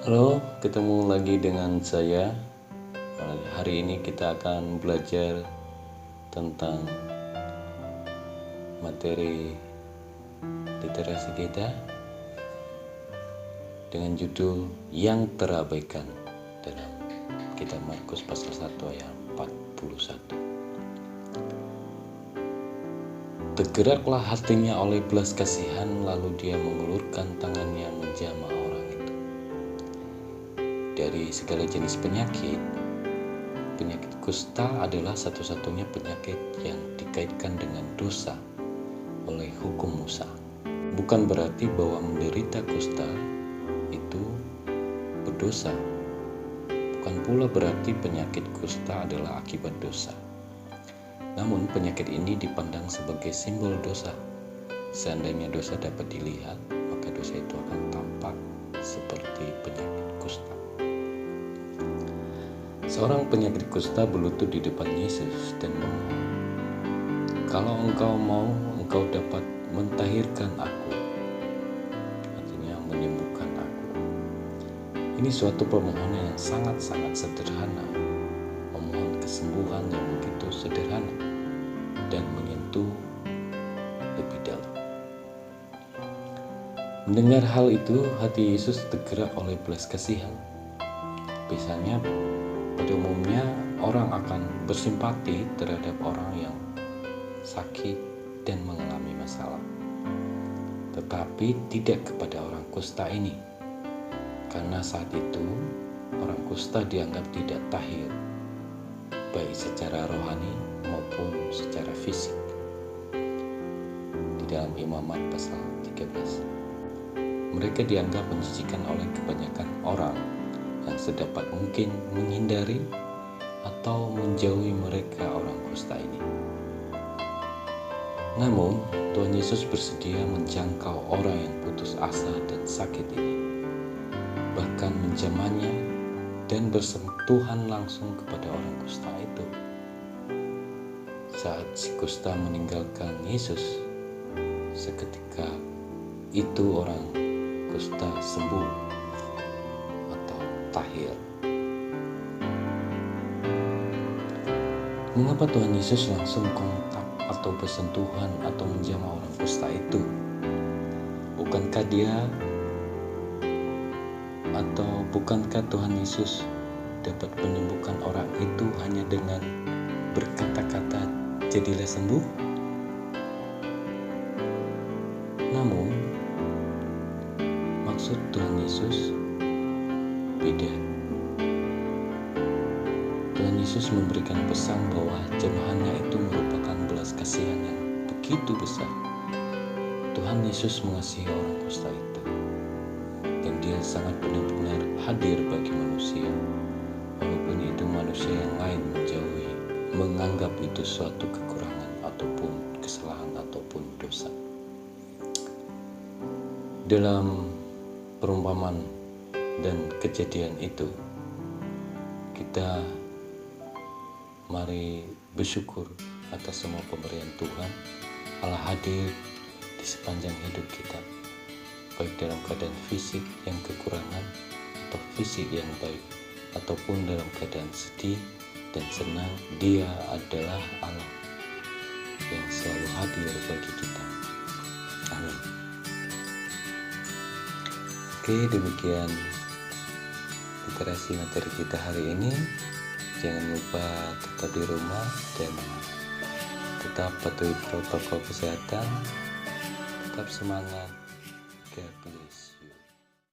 Halo, ketemu lagi dengan saya. Hari ini kita akan belajar tentang materi literasi kita dengan judul Yang Terabaikan dalam kitab Markus pasal 1 ayat 41. Tergeraklah hatinya oleh belas kasihan, lalu dia mengulurkan tangannya menjamah orang itu. Dari segala jenis penyakit kusta adalah satu-satunya penyakit yang dikaitkan dengan dosa oleh hukum Musa. Bukan berarti bahwa menderita kusta itu berdosa. Bukan pula berarti penyakit kusta adalah akibat dosa. Namun penyakit ini dipandang sebagai simbol dosa. Seandainya dosa dapat dilihat, maka dosa itu akan tampak seperti penyakit kusta. Seorang penyakit kusta berlutut di depan Yesus dan memohon, "Kalau engkau mau, engkau dapat mentahirkan aku." Artinya menyembuhkan aku. Ini suatu permohonan yang sangat-sangat sederhana. Memohon kesembuhan yang begitu sederhana dan menyentuh lebih dalam. Mendengar hal itu, hati Yesus tergerak oleh belas kasihan. Biasanya pada umumnya orang akan bersimpati terhadap orang yang sakit dan mengalami masalah, tetapi tidak kepada orang kusta ini, karena saat itu orang kusta dianggap tidak tahir, baik secara rohani maupun secara fisik. Di dalam Imamat pasal 13, mereka dianggap menjijikan oleh kebanyakan orang yang sedapat mungkin menghindari atau menjauhi mereka orang kusta ini. Namun, Tuhan Yesus bersedia menjangkau orang yang putus asa dan sakit ini, bahkan menjamahnya dan bersentuhan langsung kepada orang kusta itu. Saat si kusta meninggalkan Yesus, seketika itu orang kusta sembuh atau tahir. Mengapa Tuhan Yesus langsung kontak atau bersentuhan atau menjamah orang kusta itu? Bukankah Tuhan Yesus dapat menyembuhkan orang itu hanya dengan berkata-kata, "Jadilah sembuh"? Namun, maksud Tuhan Yesus beda. Tuhan Yesus memberikan pesan bahwa jamahannya itu merupakan belas kasihan yang begitu besar. Tuhan Yesus mengasihi orang kusta itu, dan dia sangat benar-benar hadir bagi manusia, walaupun itu manusia yang lain menjauhi, menganggap itu suatu kekurangan ataupun kesalahan ataupun dosa. Dalam perumpamaan dan kejadian itu, kita mari bersyukur atas semua pemberian Tuhan. Allah hadir di sepanjang hidup kita, baik dalam keadaan fisik yang kekurangan atau fisik yang baik, ataupun dalam keadaan sedih dan senang. Dia adalah Allah yang selalu hadir bagi kita. Amin. Oke, demikian literasi materi kita hari ini. Jangan lupa tetap di rumah dan tetap patuhi protokol kesehatan. Tetap semangat. God bless.